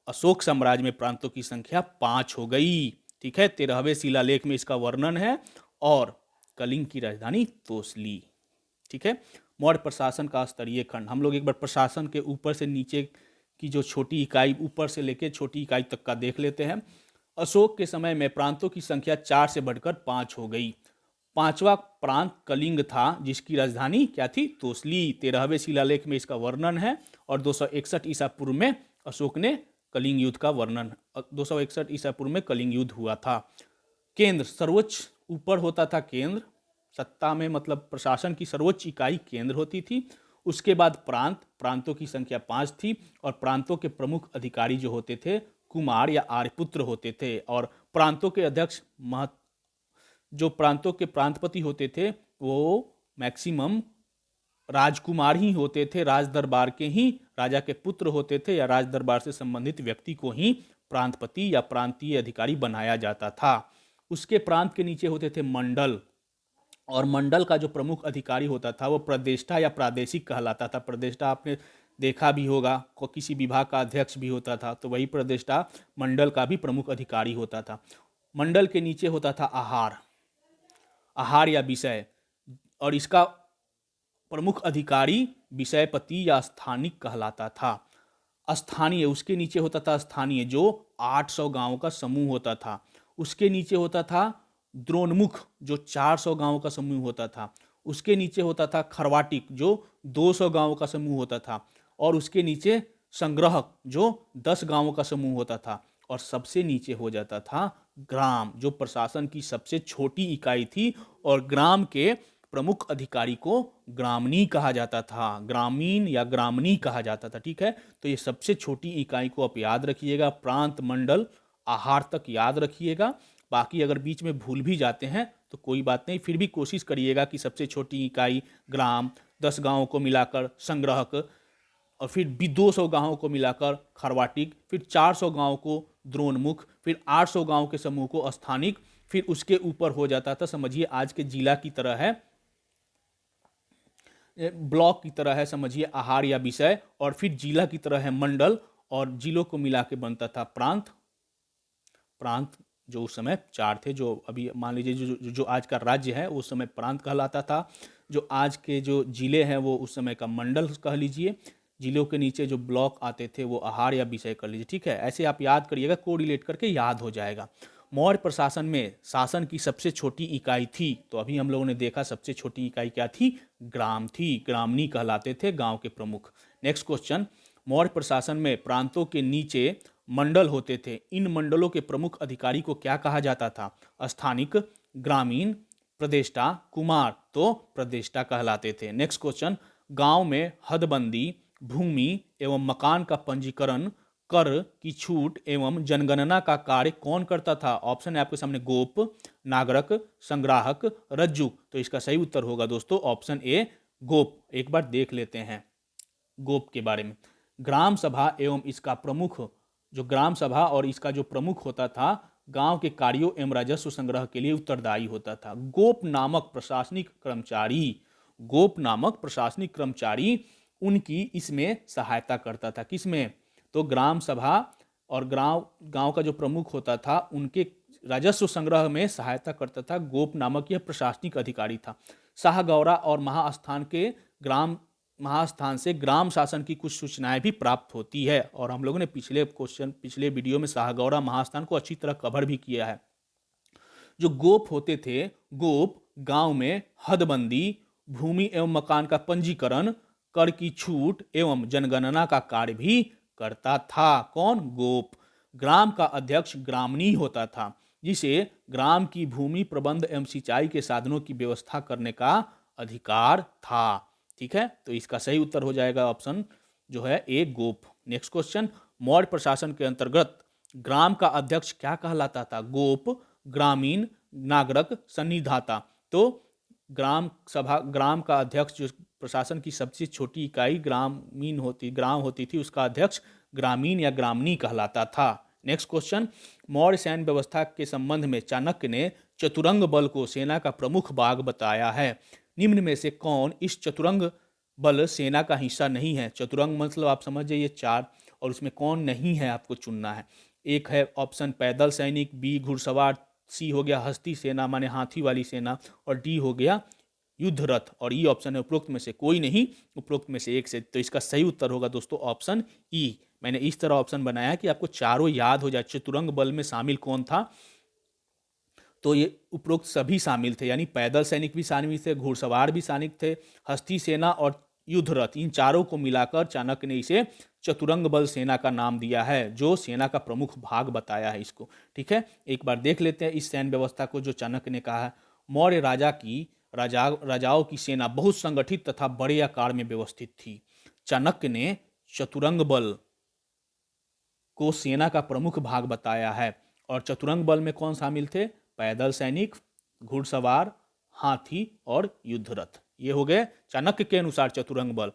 अशोक साम्राज्य में प्रांतों की संख्या 5 हो गई। ठीक है, 13वें शिलालेख में इसका वर्णन है और कलिंग की राजधानी तोसली। ठीक है, मौर्य प्रशासन का स्तरीय खंड। हम लोग एक बार प्रशासन के ऊपर से नीचे की जो छोटी इकाई, ऊपर से लेकर छोटी इकाई तक का देख लेते हैं। अशोक के समय में प्रांतों की संख्या 4 से बढ़कर 5 हो गई। 5वां प्रांत कलिंग था जिसकी राजधानी क्या थी? तोसली। 13वें शिलालेख में इसका वर्णन है और 261 ईसा पूर्व में अशोक ने कलिंग युद्ध का वर्णन, 261 ईसा पूर्व में कलिंग युद्ध हुआ था। केंद्र, सर्वोच्च ऊपर होता था केंद्र, सत्ता में मतलब प्रशासन की सर्वोच्च इकाई केंद्र होती थी। उसके बाद प्रांतों की संख्या 5 थी और प्रांतों के प्रमुख अधिकारी जो होते थे कुमार या आर्यपुत्र होते थे और प्रांतों के अध्यक्ष जो प्रांतों के प्रांतपति होते थे वो मैक्सिमम राजकुमार ही होते थे, राज दरबार के ही राजा के पुत्र होते थे या राज दरबार से संबंधित व्यक्ति को ही प्रांतपति या प्रांतीय अधिकारी बनाया जाता था। उसके प्रांत के नीचे होते थे मंडल और मंडल का जो प्रमुख अधिकारी होता था वो प्रदेष्टा या प्रादेशिक कहलाता था। प्रदेष्टा आपने देखा भी होगा, को किसी विभाग का अध्यक्ष भी होता था, तो वही प्रदेष्टा मंडल का भी प्रमुख अधिकारी होता था। मंडल के नीचे होता था आहार या विषय और इसका प्रमुख अधिकारी विषयपति या स्थानिक कहलाता था। स्थानीय, उसके नीचे होता था स्थानीय जो 800 गांवों का समूह होता था। उसके नीचे होता था द्रोणमुख जो 400 गांवों का समूह होता था। उसके नीचे होता था खरवाटिक जो 200 गांवों का समूह होता था और उसके नीचे संग्रहक जो 10 गांवों का समूह होता था और सबसे नीचे हो जाता था ग्राम जो प्रशासन की सबसे छोटी इकाई थी और ग्राम के प्रमुख अधिकारी को ग्रामनी कहा जाता था, ग्रामीण या ग्रामनी कहा जाता था। ठीक है, तो ये सबसे छोटी इकाई को आप याद रखिएगा, प्रांत मंडल आहार तक याद रखिएगा। बाकी अगर बीच में भूल भी जाते हैं तो कोई बात नहीं, फिर भी कोशिश करिएगा कि सबसे छोटी इकाई ग्राम, 10 गांवों को मिलाकर संग्रहक और फिर 200 गांवों को मिलाकर खरवाटिक, फिर 400 गांवों को द्रोणमुख, फिर 800 गांवों के समूह को स्थानिक, फिर उसके ऊपर हो जाता था, समझिए आज के जिला की तरह है, ब्लॉक की तरह है समझिए आहार या विषय, और फिर जिला की तरह है मंडल और जिलों को मिला के बनता था प्रांत जो उस समय 4 थे। जो अभी मान लीजिए जो आज का राज्य है उस समय प्रांत कहलाता था। जो आज के जो जिले हैं वो उस समय का मंडल कह लीजिए। जिलों के नीचे जो ब्लॉक आते थे वो आहार या विषय कर लीजिए। ठीक है, ऐसे आप याद करिएगा, कोरिलेट करके याद हो जाएगा। मौर्य प्रशासन में शासन की सबसे छोटी इकाई थी, तो अभी हम लोगों ने देखा सबसे छोटी इकाई क्या थी? ग्राम थी, ग्रामनी कहलाते थे गांव के प्रमुख। नेक्स्ट क्वेश्चन, मौर्य प्रशासन में प्रांतों के नीचे मंडल होते थे, इन मंडलों के प्रमुख अधिकारी को क्या कहा जाता था? स्थानिक, ग्रामीण, प्रदेष्टा, कुमार, तो प्रदेष्टा कहलाते थे। नेक्स्ट क्वेश्चन, गांव में हदबंदी, भूमि एवं मकान का पंजीकरण, कर की छूट एवं जनगणना का कार्य कौन करता था? ऑप्शन है आपके सामने, गोप, नागरक, संग्राहक, रज्जु। तो इसका सही उत्तर होगा दोस्तों ऑप्शन ए, गोप। एक बार देख लेते हैं गोप के बारे में। ग्राम सभा एवं इसका प्रमुख, जो ग्राम सभा और इसका जो प्रमुख होता था गांव के कार्यों एवं राजस्व संग्रह के लिए उत्तरदायी होता था। गोप नामक प्रशासनिक कर्मचारी उनकी इसमें सहायता करता था। किसमें? तो ग्राम सभा और गांव का जो प्रमुख होता था उनके राजस्व संग्रह में सहायता करता था। गोप नामक यह प्रशासनिक अधिकारी था। शाहगौरा और महास्थान से ग्राम शासन की कुछ सूचनाएं भी प्राप्त होती है और हम लोगों ने पिछले वीडियो में शाहगौरा महास्थान को अच्छी तरह कवर भी किया है। जो गोप होते थे, गोप गांव में हदबंदी, भूमि एवं मकान का पंजीकरण, कर की छूट एवं जनगणना का कार्य भी करता था। कौन? गोप। ग्राम का अध्यक्ष ग्रामनी होता था जिसे ग्राम की भूमि प्रबंध एवं सिंचाई के साधनों की व्यवस्था करने का अधिकार था। ठीक है, तो इसका सही उत्तर हो जाएगा ऑप्शन जो है ए, गोप। नेक्स्ट क्वेश्चन, मौर्य प्रशासन के अंतर्गत ग्राम का अध्यक्ष क्या कहलाता था? गोप, ग्रामीण, नागरक, सन्निधाता। तो ग्राम का अध्यक्ष, जो प्रशासन की सबसे छोटी इकाई ग्राम होती थी, उसका अध्यक्ष ग्रामीण या ग्रामणी कहलाता था। नेक्स्ट क्वेश्चन, मौर्य सैन्य व्यवस्था के संबंध में चाणक्य ने चतुरंग बल को सेना का प्रमुख भाग बताया है। निम्न में से कौन इस चतुरंग बल सेना का हिस्सा नहीं है? चतुरंग मतलब आप समझ जाइए 4, और उसमें कौन नहीं है आपको चुनना है। एक है ऑप्शन पैदल सैनिक, बी घुड़सवार, सी हो गया हस्ती सेना माने हाथी वाली सेना, और डी हो गया युद्ध रथ, और ई ऑप्शन है उपरोक्त में से कोई नहीं, उपरोक्त में से एक से। तो इसका सही उत्तर होगा दोस्तों ऑप्शन ई। मैंने इस तरह ऑप्शन बनाया कि आपको चारों याद हो जाए। चतुरंग बल में शामिल कौन था? तो ये उपरोक्त सभी शामिल थे, यानी पैदल सैनिक भी शामिल थे, घुड़सवार भी शामिल थे, हस्ती सेना और युद्ध रथ, इन चारों को मिलाकर चाणक्य ने इसे चतुरंग बल सेना का नाम दिया है, जो सेना का प्रमुख भाग बताया है इसको। ठीक है, एक बार देख लेते हैं इस सैन्य व्यवस्था को जो चाणक्य ने कहा है। मौर्य राजाओं की सेना बहुत संगठित तथा बड़े आकार में व्यवस्थित थी। चाणक्य ने चतुरंग बल को सेना का प्रमुख भाग बताया है। और चतुरंग बल में कौन शामिल थे? पैदल सैनिक, घुड़सवार, हाथी और युद्ध रथ। ये हो गए चाणक्य के अनुसार चतुरंग बल।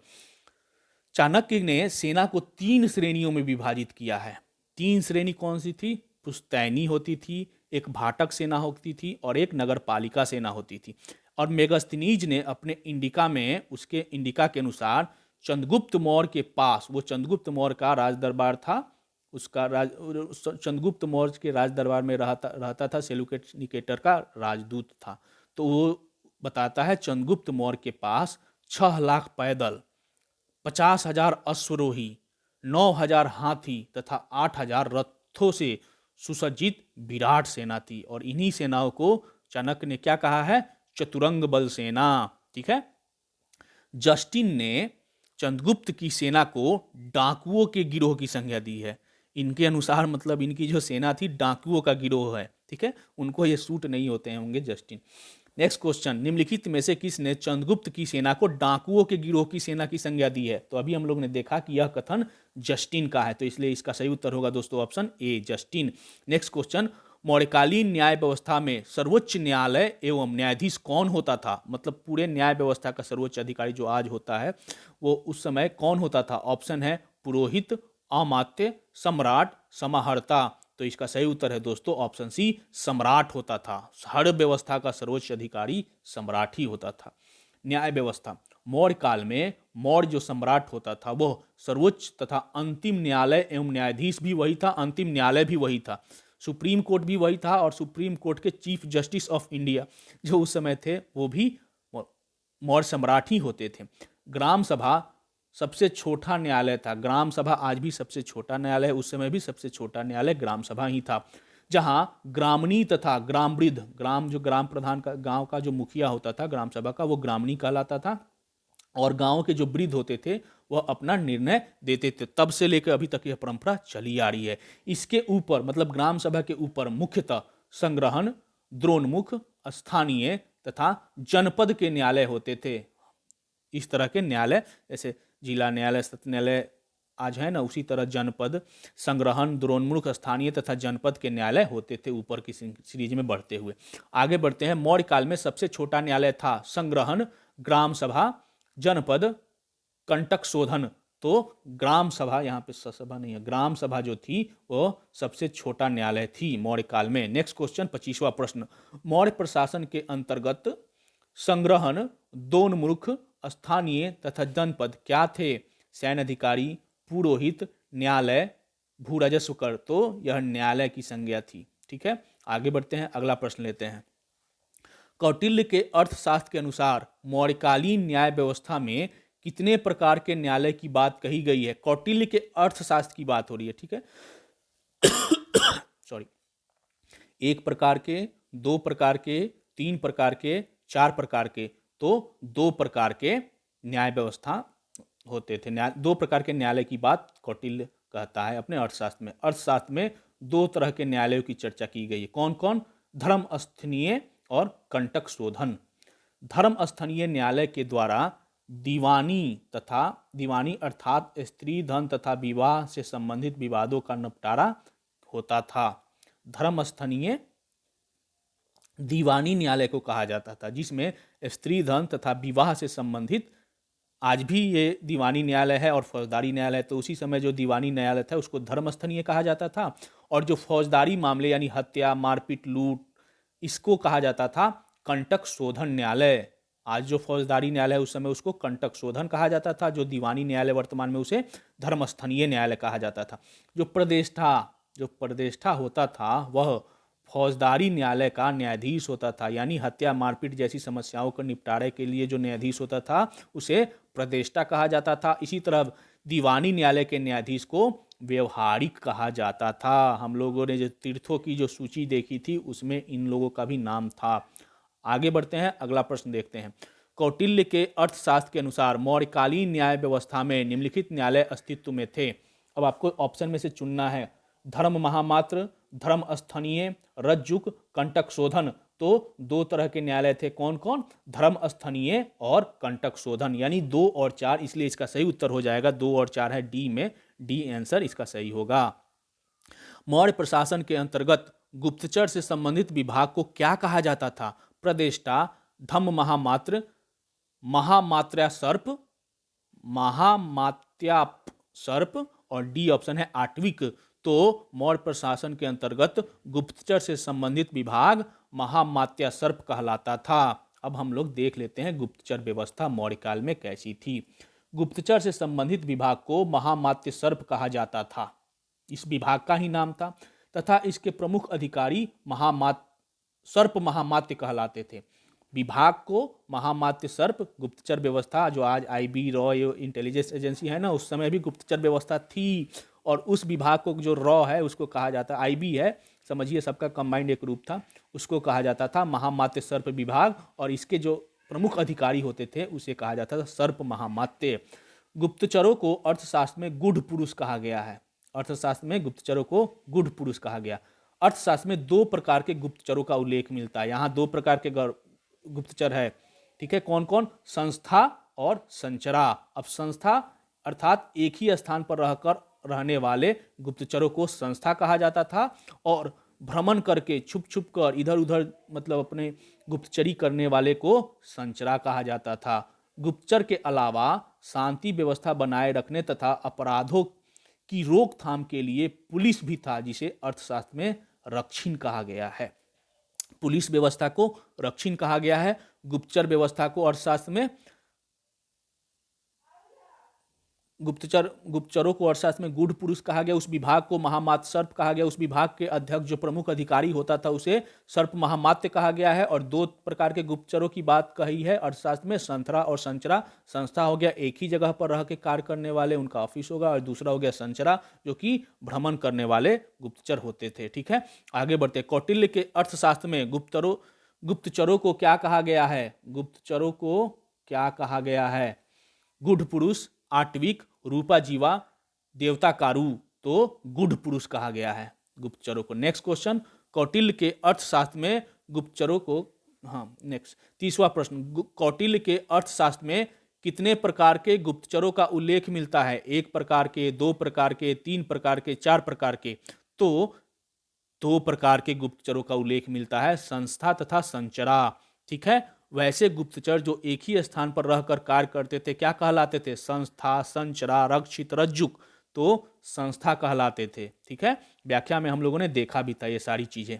चाणक्य ने सेना को 3 श्रेणियों में विभाजित किया है। 3 श्रेणी कौन सी थी? पुश्तैनी होती थी, एक भाटक सेना होती थी, और एक नगरपालिका सेना होती थी। और मेगस्थनीज ने अपने इंडिका में, उसके इंडिका के अनुसार चंद्रगुप्त मौर्य के पास, वो चंद्रगुप्त मौर्य का राज दरबार था, चंद्रगुप्त मौर्य के राज दरबार में रहता था, सेल्यूकेटर का राजदूत था। तो वो बताता है चंद्रगुप्त मौर्य के पास 6 लाख पैदल, 50,000 अश्वरोही, 9,000 हाथी तथा 8,000 रथों से सुसज्जित विराट सेना थी। और इन्हीं सेनाओं को चाणक्य ने क्या कहा है? चतुरंग बल सेना। ठीक है, जस्टिन ने चंद्रगुप्त की सेना को डाकुओं के गिरोह की संज्ञा दी है। इनके अनुसार मतलब इनकी जो सेना थी डाकुओं का गिरोह है। ठीक है, उनको ये सूट नहीं होते होंगे जस्टिन। नेक्स्ट क्वेश्चन, निम्नलिखित में से किसने चंद्रगुप्त की सेना को डाकुओं के गिरोह की सेना की संज्ञा दी है? तो अभी हम लोग ने देखा कि यह कथन जस्टिन का है, तो इसलिए इसका सही उत्तर होगा दोस्तों option A, Justin. Next question, मौर्यकालीन न्याय व्यवस्था में सर्वोच्च न्यायालय एवं न्यायाधीश कौन होता था? मतलब पूरे न्याय व्यवस्था का सर्वोच्च अधिकारी जो आज होता है, वो उस समय कौन होता था? ऑप्शन है पुरोहित, अमात्य, सम्राट, समाहर्ता। तो इसका सही उत्तर है दोस्तों ऑप्शन सी, सम्राट होता था। हर व्यवस्था का सर्वोच्च अधिकारी सम्राट ही होता था। न्याय व्यवस्था, मौर्य काल में मौर्य जो सम्राट होता था वह सर्वोच्च तथा अंतिम न्यायालय एवं न्यायाधीश भी वही था, अंतिम न्यायालय भी वही था, सुप्रीम कोर्ट भी वही था, और सुप्रीम कोर्ट के चीफ जस्टिस ऑफ इंडिया जो उस समय थे वो भी मौर्य सम्राट ही होते थे। ग्राम सभा सबसे छोटा न्यायालय था। ग्राम सभा आज भी सबसे छोटा न्यायालय है, उस समय भी सबसे छोटा न्यायालय ग्राम सभा ही था, जहां ग्रामणी तथा ग्राम वृद्ध, ग्राम जो ग्राम प्रधान का, गांव का जो मुखिया होता था ग्राम सभा का, वो ग्रामणी कहलाता था, और गांव के जो वृद्ध होते थे वह अपना निर्णय देते थे। तब से लेकर अभी तक यह परंपरा चली आ रही है। इसके ऊपर मतलब ग्राम सभा के ऊपर मुख्यतः संग्रहण, द्रोणमुख, स्थानीय तथा जनपद के न्यायालय होते थे। इस तरह के न्यायालय जैसे जिला न्यायालय, सत्र न्यायालय आज है ना, उसी तरह जनपद, संग्रहण, द्रोणमुख, स्थानीय तथा जनपद के न्यायालय होते थे ऊपर की सीरीज में बढ़ते हुए। आगे बढ़ते हैं। मौर्य काल में सबसे छोटा न्यायालय था संग्रहण, ग्राम सभा, जनपद, कंटक शोधन। तो ग्राम सभा, यहाँ पे सभा नहीं है, ग्राम सभा जो थी वो सबसे छोटा न्यायालय थी मौर्य काल में। नेक्स्ट क्वेश्चन 25वां प्रश्न, मौर्य प्रशासन के अंतर्गत संग्रहण, दोनमुख, स्थानीय तथा जनपद क्या थे? सैन्य अधिकारी, पुरोहित, न्यायालय, भू राजस्व कर। तो यह न्यायालय की संज्ञा थी। ठीक है, आगे बढ़ते हैं, अगला प्रश्न लेते हैं। कौटिल्य के अर्थशास्त्र के अनुसार मौर्यकालीन न्याय व्यवस्था में कितने प्रकार के न्यायालय की बात कही गई है? कौटिल्य के अर्थशास्त्र की बात हो रही है। ठीक है, सॉरी, 1 प्रकार के, 2 प्रकार के, 3 प्रकार के, 4 प्रकार के। तो 2 प्रकार के न्याय व्यवस्था होते थे। 2 प्रकार के न्यायालय की बात कौटिल्य कहता है अपने अर्थशास्त्र में। अर्थशास्त्र में 2 तरह के न्यायालयों की चर्चा की गई है। कौन कौन? धर्म स्थानीय और कंटक शोधन। धर्म स्थनीय न्यायालय के द्वारा दीवानी अर्थात स्त्री धन तथा विवाह से संबंधित विवादों का निपटारा होता था। धर्म स्थनीय दीवानी न्यायालय को कहा जाता था, जिसमें स्त्री धन तथा विवाह से संबंधित, आज भी ये दीवानी न्यायालय है और फौजदारी न्यायालय, तो उसी समय जो दीवानी न्यायालय था उसको धर्मस्थनीय कहा जाता था, और जो फौजदारी मामले यानी हत्या, मारपीट, लूट, इसको कहा जाता था कंटक शोधन न्यायालय। आज जो फौजदारी न्यायालय है उस समय उसको कंटक शोधन कहा जाता था, जो दीवानी न्यायालय वर्तमान में उसे धर्मस्थनीय न्यायालय कहा जाता था। जो प्रदेष्टा होता था वह फौजदारी न्यायालय का न्यायाधीश होता था, यानी हत्या, मारपीट जैसी समस्याओं को निपटारे के लिए जो न्यायाधीश होता था उसे प्रदेष्टा कहा जाता था। इसी तरह दीवानी न्यायालय के न्यायाधीश को व्यवहारिक कहा जाता था। हम लोगों ने जो तीर्थों की जो सूची देखी थी उसमें इन लोगों का भी नाम था। आगे बढ़ते हैं, अगला प्रश्न देखते हैं। कौटिल्य के अर्थशास्त्र के अनुसार मौर्यकालीन न्याय व्यवस्था में निम्नलिखित न्यायालय अस्तित्व में थे। अब आपको ऑप्शन में से चुनना है, धर्म महामात्र, धर्म स्थनीय, रज्जुक, कंटक शोधन। तो दो तरह के न्यायालय थे, कौन कौन? धर्म स्थनीय और कंटक शोधन, यानी 2 और 4, इसलिए इसका सही उत्तर हो जाएगा 2 और 4 है डी में, डी आंसर इसका सही होगा। मौर्य प्रशासन के अंतर्गत गुप्तचर से संबंधित विभाग को क्या कहा जाता था? प्रदेष्टा, धम्म महामात्र, महामात्र्या सर्प, महामात्याप सर्प, और डी ऑप्शन है आठविक। तो मौर्य प्रशासन के अंतर्गत गुप्तचर से संबंधित विभाग महामात्या सर्प कहलाता था। अब हम लोग देख लेते हैं गुप्तचर व्यवस्था मौर्य काल में कैसी थी। गुप्तचर से संबंधित विभाग को महामात्य सर्प कहा जाता था, इस विभाग का ही नाम था, तथा इसके प्रमुख अधिकारी सर्प महामात्य कहलाते थे। विभाग को महामात्य सर्प, गुप्तचर व्यवस्था जो आज आईबी, रॉ इंटेलिजेंस एजेंसी है ना, उस समय भी गुप्तचर व्यवस्था थी, और उस विभाग को जो रॉ है उसको कहा जाता, आईबी है समझिए, सबका कंबाइंड एक रूप था, उसको कहा जाता था महामात्य सर्प विभाग, और इसके जो प्रमुख अधिकारी होते थे उसे कहा जाता था सर्प महामात्य। गुप्तचरों को अर्थशास्त्र में गूढ़ पुरुष कहा गया है। अर्थशास्त्र में गुप्तचरों को गूढ़ पुरुष कहा गया। अर्थशास्त्र में 2 प्रकार के गुप्तचरों का उल्लेख मिलता है। यहाँ 2 प्रकार के गुप्तचर है, ठीक है, कौन कौन? संस्था और संचरा। अब संस्था अर्थात एक ही स्थान पर रहने वाले गुप्तचरों को संस्था कहा जाता था, और भ्रमण करके छुप छुप कर इधर उधर मतलब अपने गुप्तचरी करने वाले को संचरा कहा जाता था। गुप्तचर के अलावा शांति व्यवस्था बनाए रखने तथा अपराधों की रोकथाम के लिए पुलिस भी था, जिसे अर्थशास्त्र में रक्षिण कहा गया है। पुलिस व्यवस्था को रक्षिण कहा गया है। गुप्तचर व्यवस्था को अर्थशास्त्र में गुप्तचरों को अर्थशास्त्र में गूढ़ पुरुष कहा गया। उस विभाग को महामात्य सर्प कहा गया। उस विभाग के अध्यक्ष जो प्रमुख अधिकारी होता था उसे सर्प महामात्य कहा गया है। और 2 प्रकार के गुप्तचरों की बात कही है अर्थशास्त्र में, संथरा और संचरा। संस्था हो गया एक ही जगह पर रह के कार्य करने वाले, उनका ऑफिस होगा, और दूसरा हो गया संचरा जो कि भ्रमण करने वाले गुप्तचर होते थे। ठीक है, आगे बढ़ते। कौटिल्य के अर्थशास्त्र में गुप्तचरों को क्या कहा गया है? गुप्तचरों को क्या कहा गया है? गूढ़ पुरुष, आटविक, रूपा जीवा, देवता कारू, तो गूढ़ पुरुष कहा गया है गुप्तचरों को। नेक्स्ट क्वेश्चन, कौटिल्य के अर्थशास्त्र में गुप्तचरों को, नेक्स्ट 30वां प्रश्न, कौटिल्य के अर्थशास्त्र में कितने प्रकार के गुप्तचरों का उल्लेख मिलता है? 1 प्रकार के, 2 प्रकार के, 3 प्रकार के, 4 प्रकार के? तो 2 प्रकार के गुप्तचरों का उल्लेख मिलता है, संस्था तथा संचरा। ठीक है, वैसे गुप्तचर जो एक ही स्थान पर रहकर कार्य करते थे क्या कहलाते थे? संस्था, संचरा, रक्षित, रज्जुक, तो संस्था कहलाते थे। ठीक है, व्याख्या में हम लोगों ने देखा भी था ये सारी चीजें।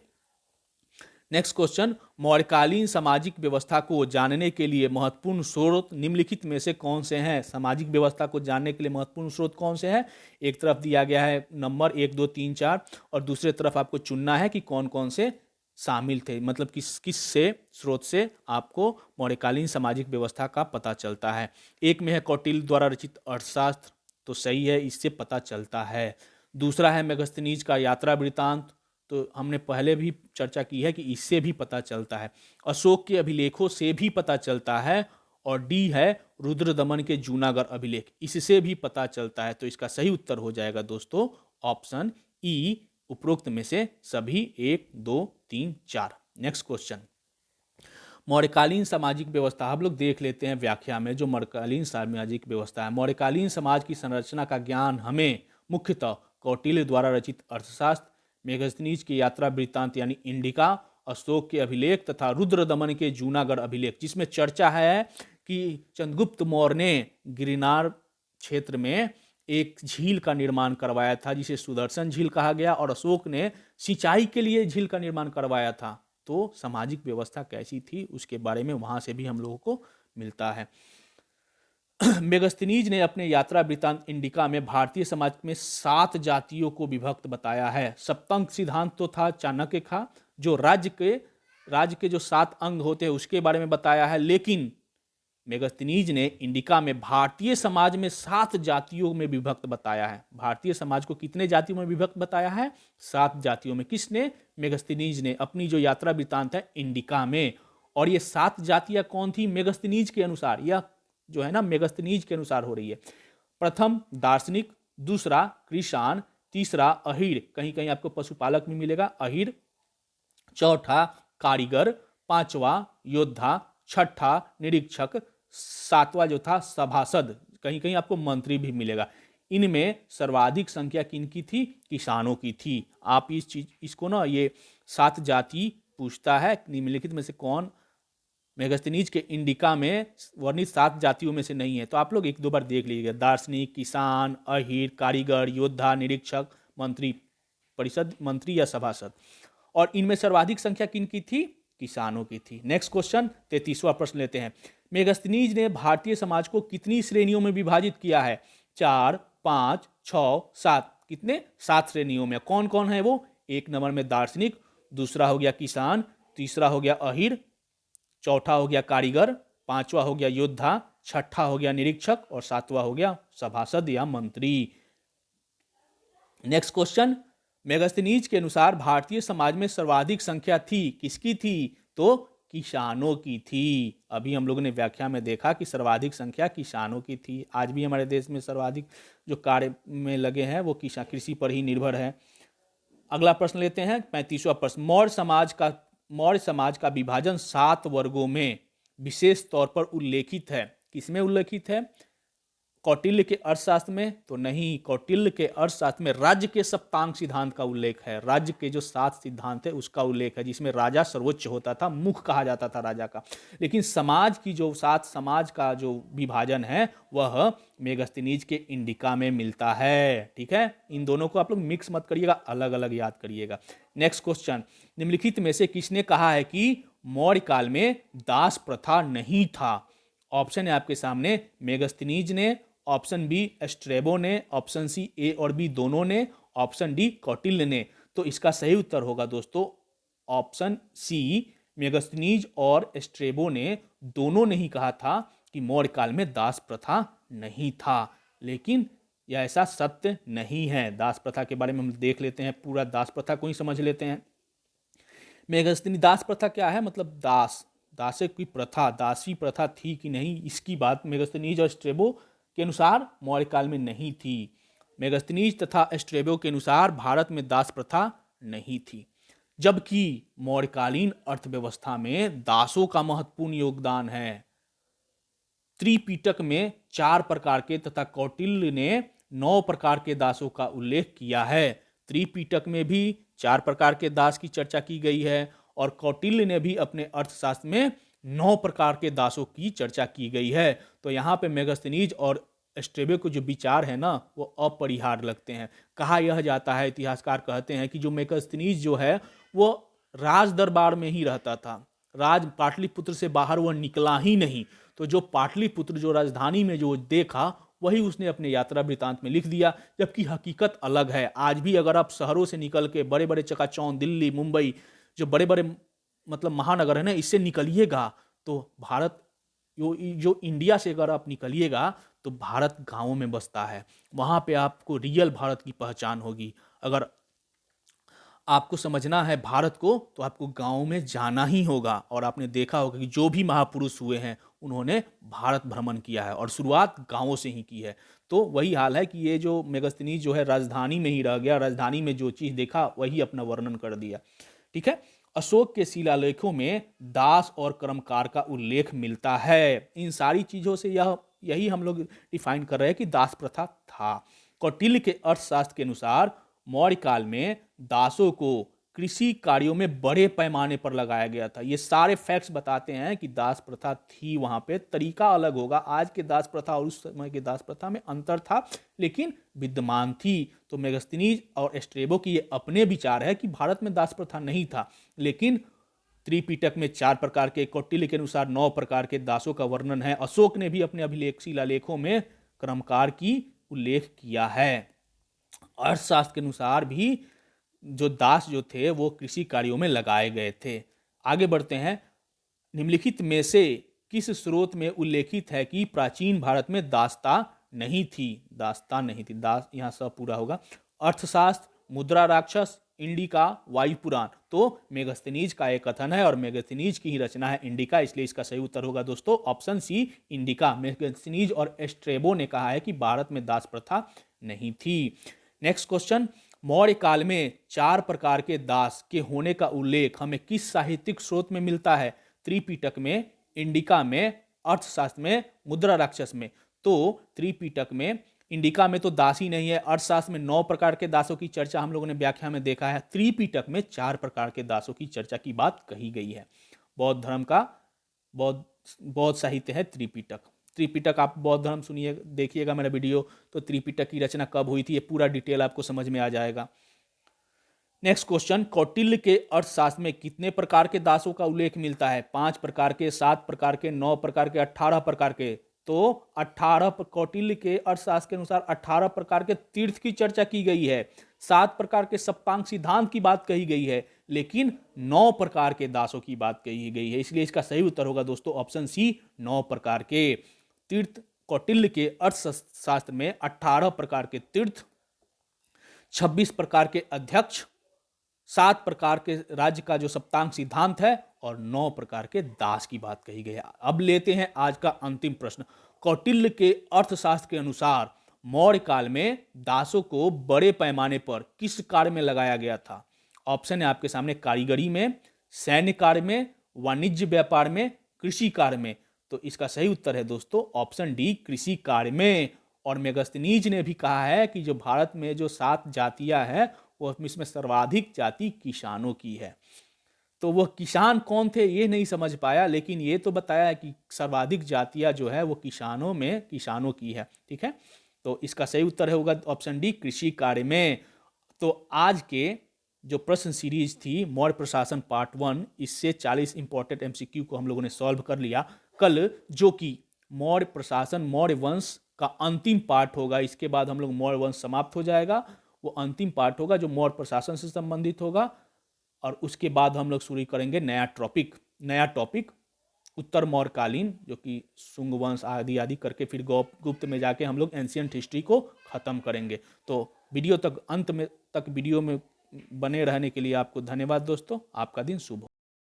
नेक्स्ट क्वेश्चन, मौर्यकालीन सामाजिक व्यवस्था को जानने के लिए महत्वपूर्ण स्रोत निम्नलिखित में से कौन से हैं? सामाजिक व्यवस्था को जानने के लिए महत्वपूर्ण स्रोत कौन से हैं? एक तरफ दिया गया है नंबर 1, 2, 3, 4, और दूसरे तरफ आपको चुनना है कि कौन कौन से शामिल थे, मतलब किस से स्रोत से आपको मौर्यकालीन सामाजिक व्यवस्था का पता चलता है। एक में है कौटिल्य द्वारा रचित अर्थशास्त्र, तो सही है, इससे पता चलता है। दूसरा है मेगस्थनीज का यात्रा वृत्तांत, तो हमने पहले भी चर्चा की है कि इससे भी पता चलता है। अशोक के अभिलेखों से भी पता चलता है। और डी है रुद्रदमन के जूनागढ़ अभिलेख, इससे भी पता चलता है। तो इसका सही उत्तर हो जाएगा दोस्तों ऑप्शन ई, उपरोक्त में से सभी 1, 2, 3, 4। नेक्स्ट क्वेश्चन, मौर्यकालीन सामाजिक व्यवस्था हम लोग देख लेते हैं व्याख्या में। जो मौर्यकालीन सामाजिक व्यवस्था है, मौर्यकालीन समाज की संरचना का ज्ञान हमें मुख्यतः कौटिल्य द्वारा रचित अर्थशास्त्र, मेगस्थनीज की यात्रा वृत्तांत यानी इंडिका, अशोक के अभिलेख तथा रुद्रदमन के जूनागढ़ अभिलेख, जिसमें चर्चा है कि चंद्रगुप्त मौर्य ने गिरनार क्षेत्र में एक झील का निर्माण करवाया था जिसे सुदर्शन झील कहा गया, और अशोक ने सिंचाई के लिए झील का निर्माण करवाया था। तो सामाजिक व्यवस्था कैसी थी उसके बारे में वहां से भी हम लोगों को मिलता है। मेगस्थनीज ने अपने यात्रा वृत्तांत इंडिका में भारतीय समाज में 7 जातियों को विभक्त बताया है। सप्तंग सिद्धांत तो था चाणक्य का, जो राज्य के जो 7 अंग होते हैं उसके बारे में बताया है, लेकिन मेगस्थनीज ने इंडिका में भारतीय समाज में 7 जातियों में विभक्त बताया है। भारतीय समाज को कितने जातियों में विभक्त बताया है? 7 जातियों में। किसने? मेगस्थनीज ने, अपनी जो यात्रा वृत्तांत है इंडिका में। और ये 7 जातियां कौन थी मेगस्थनीज के अनुसार? यह जो है ना मेगस्थनीज के अनुसार हो रही है। प्रथम दार्शनिक, दूसरा कृषाण, तीसरा अहीर, कहीं कहीं आपको पशुपालक भी मिलेगा अहीर, चौथा कारीगर, पांचवा योद्धा, छठा निरीक्षक, 7वां जो था सभासद, कहीं कहीं आपको मंत्री भी मिलेगा। इनमें सर्वाधिक संख्या किनकी थी? किसानों की थी। आप इसको ना ये 7 जाति पूछता है निम्नलिखित में से कौन मेगस्थनीज के इंडिका में वर्णित 7 जातियों में से नहीं है? तो आप लोग 1-2 बार देख लीजिएगा, दार्शनिक, किसान, अहीर, कारीगर, योद्धा, निरीक्षक, मंत्री, परिषद मंत्री या सभासद। और इनमें सर्वाधिक संख्या किनकी थी? किसानों की थी। नेक्स्ट क्वेश्चन 33वां प्रश्न लेते हैं। मेगस्थनीज ने भारतीय समाज को कितनी श्रेणियों में विभाजित किया है? 4, 5, 6, 7। कितने? 7 श्रेणियों में। कौन कौन है वो? 1 नंबर में दार्शनिक, दूसरा हो गया किसान, तीसरा हो गया अहीर, चौथा हो गया कारीगर, 5वां हो गया योद्धा, छठा हो गया निरीक्षक और 7वां हो गया सभासद या मंत्री। नेक्स्ट क्वेश्चन, मेगस्थनीज के अनुसार भारतीय समाज में सर्वाधिक संख्या थी, किसकी थी? तो किसानों की थी। अभी हम लोगों ने व्याख्या में देखा कि सर्वाधिक संख्या किसानों की थी। आज भी हमारे देश में सर्वाधिक जो कार्य में लगे हैं वो किसान कृषि पर ही निर्भर है। अगला प्रश्न लेते हैं 35वां प्रश्न। मौर्य समाज का विभाजन 7 वर्गों में विशेष तौर पर उल्लेखित है। किसमें उल्लेखित है? कौटिल्य के अर्थशास्त्र में? तो नहीं, कौटिल्य के अर्थशास्त्र में राज्य के सप्तांग सिद्धांत का उल्लेख है। राज्य के जो 7 सिद्धांत है उसका उल्लेख है, जिसमें राजा सर्वोच्च होता था, मुख कहा जाता था राजा का। लेकिन समाज की जो 7 समाज का जो विभाजन है वह मेगस्थनीज के इंडिका में मिलता है। ठीक है, इन दोनों को आप लोग मिक्स मत करिएगा, अलग अलग याद करिएगा। नेक्स्ट क्वेश्चन, निम्नलिखित में से किसने कहा है कि मौर्य काल में दास प्रथा नहीं था? ऑप्शन है आपके सामने, मेगस्थनीज ने, ऑप्शन बी स्ट्रेबो ने, ऑप्शन सी ए और बी दोनों ने, ऑप्शन डी कौटिल्य ने। तो इसका सही उत्तर होगा दोस्तों ऑप्शन सी, मेगस्थनीज और स्ट्रेबो ने दोनों ने ही कहा था कि मौर्य काल में दास प्रथा नहीं था। लेकिन यह ऐसा सत्य नहीं है। दास प्रथा के बारे में हम देख लेते हैं, पूरा दास प्रथा को ही समझ लेते हैं। मेगस्थनी दास प्रथा क्या है? मतलब दास की प्रथा, दासी प्रथा थी कि नहीं, इसकी बात मेगस्थनीज और स्ट्रेबो के अनुसार मौर्य काल में नहीं थी। मेगस्थनीज तथा स्ट्रेबो के अनुसार भारत में दास प्रथा नहीं थी, जबकि मौर्यकालीन अर्थव्यवस्था में दासों का महत्वपूर्ण योगदान है। त्रिपिटक में 4 प्रकार के तथा कौटिल्य ने 9 प्रकार के दासों का उल्लेख किया है। त्रिपिटक में भी 4 प्रकार के दास की चर्चा की गई है और कौटिल्य ने भी अपने अर्थशास्त्र में 9 प्रकार के दासों की चर्चा की गई है। तो यहाँ पे मेगस्थनीज और स्ट्रेबो के जो विचार है ना वो अपरिहार्य लगते हैं। कहा यह जाता है, इतिहासकार कहते हैं कि जो मेगस्थनीज जो है वो राज दरबार में ही रहता था, पाटलिपुत्र से बाहर वह निकला ही नहीं। तो जो पाटलिपुत्र जो राजधानी में जो देखा वही उसने अपने यात्रा वृत्तांत में लिख दिया, जबकि हकीकत अलग है। आज भी अगर आप शहरों से निकल के बड़े बड़े चकाचौंध दिल्ली, मुंबई, जो बड़े बड़े मतलब महानगर है ना, इससे निकलिएगा तो भारत जो इंडिया से अगर आप निकलिएगा तो भारत गांवों में बसता है। वहां पे आपको रियल भारत की पहचान होगी। अगर आपको समझना है भारत को तो आपको गांव में जाना ही होगा। और आपने देखा होगा कि जो भी महापुरुष हुए हैं उन्होंने भारत भ्रमण किया है और शुरुआत गांवों से ही की है। तो वही हाल है कि ये जो मेगस्थनीज जो है राजधानी में ही रह गया, राजधानी में जो चीज़ देखा वही अपना वर्णन कर दिया। ठीक है, अशोक के शिलालेखों में दास और कर्मकार का उल्लेख मिलता है। इन सारी चीजों से यही हम लोग डिफाइन कर रहे हैं कि दास प्रथा था। कौटिल्य के अर्थशास्त्र के अनुसार मौर्य काल में दासों को कृषि कार्यों में बड़े पैमाने पर लगाया गया था। ये सारे फैक्ट्स बताते हैं कि दास प्रथा थी वहां पे। तरीका अलग होगा, आज के दास प्रथा और उस समय के दास प्रथा में अंतर था, लेकिन विद्यमान थी। तो मेगस्थनीज और एस्ट्रेबो की ये अपने विचार है कि भारत में दास प्रथा नहीं था, लेकिन त्रिपिटक में 4 प्रकार के, कौटिल्य के अनुसार 9 प्रकार के दासों का वर्णन है। अशोक ने भी अपने अभिलेख शिलालेखों में कर्मकार की उल्लेख किया है। अर्थशास्त्र के अनुसार भी जो दास जो थे वो कृषि कार्यों में लगाए गए थे। आगे बढ़ते हैं। निम्नलिखित में से किस स्रोत में उल्लेखित है कि प्राचीन भारत में दासता नहीं थी? दासता नहीं थी, दास यहां सब पूरा होगा। अर्थशास्त्र, मुद्रा राक्षस, इंडिका, वायु पुराण। तो मेगस्थनीज का एक कथन है और मेगस्थनीज की ही रचना है इंडिका, इसलिए इसका सही उत्तर होगा दोस्तों ऑप्शन सी, इंडिका। मेगस्थनीज और एस्ट्रेबो ने कहा है कि भारत में दास प्रथा नहीं थी। नेक्स्ट क्वेश्चन, मौर्य काल में 4 प्रकार के दास के होने का उल्लेख हमें किस साहित्यिक स्रोत में मिलता है? त्रिपिटक में, इंडिका में, अर्थशास्त्र में, मुद्रा राक्षस में। तो त्रिपिटक में, इंडिका में तो दास ही नहीं है। अर्थशास्त्र में 9 प्रकार के दासों की चर्चा हम लोगों ने व्याख्या में देखा है। त्रिपिटक में 4 प्रकार के दासों की चर्चा की बात कही गई है। बौद्ध धर्म का बौद्ध साहित्य है त्रिपिटक। त्रिपिटक आप बौद्ध धर्म सुनिए, देखिएगा मेरा वीडियो, तो त्रिपिटक की रचना कब हुई थी ये पूरा डिटेल आपको समझ में आ जाएगा। नेक्स्ट क्वेश्चन, कौटिल्य के अर्थशास्त्र में कितने प्रकार के दासों का उल्लेख मिलता है? 5 प्रकार के, 7 प्रकार के, 9 प्रकार के, 18 प्रकार के। तो 18 कौटिल्य के अर्थशास्त्र के अनुसार 18 प्रकार के तीर्थ की चर्चा की गई है। 7 प्रकार के सप्तांग सिद्धांत की बात कही गई है, लेकिन 9 प्रकार के दासों की बात कही गई है। इसलिए इसका सही उत्तर होगा दोस्तों ऑप्शन सी, 9 प्रकार के तीर्थ। कौटिल्य के अर्थशास्त्र में 18 प्रकार के तीर्थ, 26 प्रकार के अध्यक्ष, 7 प्रकार के राज्य का जो सप्तांग सिद्धांत है और 9 प्रकार के दास की बात कही गई है। अब लेते हैं आज का अंतिम प्रश्न। कौटिल्य के अर्थशास्त्र के अनुसार मौर्य काल में दासों को बड़े पैमाने पर किस कार्य में लगाया गया था? ऑप्शन है आपके सामने, कारीगरी में, सैन्य कार्य में, वाणिज्य व्यापार में, कृषि कार्य में। तो इसका सही उत्तर है दोस्तों ऑप्शन डी, कृषि कार्य में। और मेगस्थनीज ने भी कहा है कि जो भारत में जो 7 जातियां हैं वो इसमें सर्वाधिक जाति किसानों की है। तो वह किसान कौन थे ये नहीं समझ पाया, लेकिन ये तो बताया है कि सर्वाधिक जातियां जो है वो किसानों की है। ठीक है, तो इसका सही उत्तर होगा ऑप्शन डी, कृषि कार्य में। तो आज के जो प्रश्न सीरीज थी मौर्य प्रशासन पार्ट 1, इससे 40 इंपॉर्टेंट एमसीक्यू को हम लोगों ने सॉल्व कर लिया। कल जो कि मौर्य प्रशासन, मौर्य वंश का अंतिम पार्ट होगा, इसके बाद हम लोग मौर्य वंश समाप्त हो जाएगा। वो अंतिम पार्ट होगा जो मौर्य प्रशासन से संबंधित होगा, और उसके बाद हम लोग शुरू करेंगे नया टॉपिक उत्तर मौर्यकालीन, जो कि शुंग वंश आदि आदि करके फिर गुप्त में जाके हम लोग एंशियंट हिस्ट्री को खत्म करेंगे। तो वीडियो तक अंत में तक वीडियो में बने रहने के लिए आपको धन्यवाद दोस्तों। आपका दिन शुभ हो।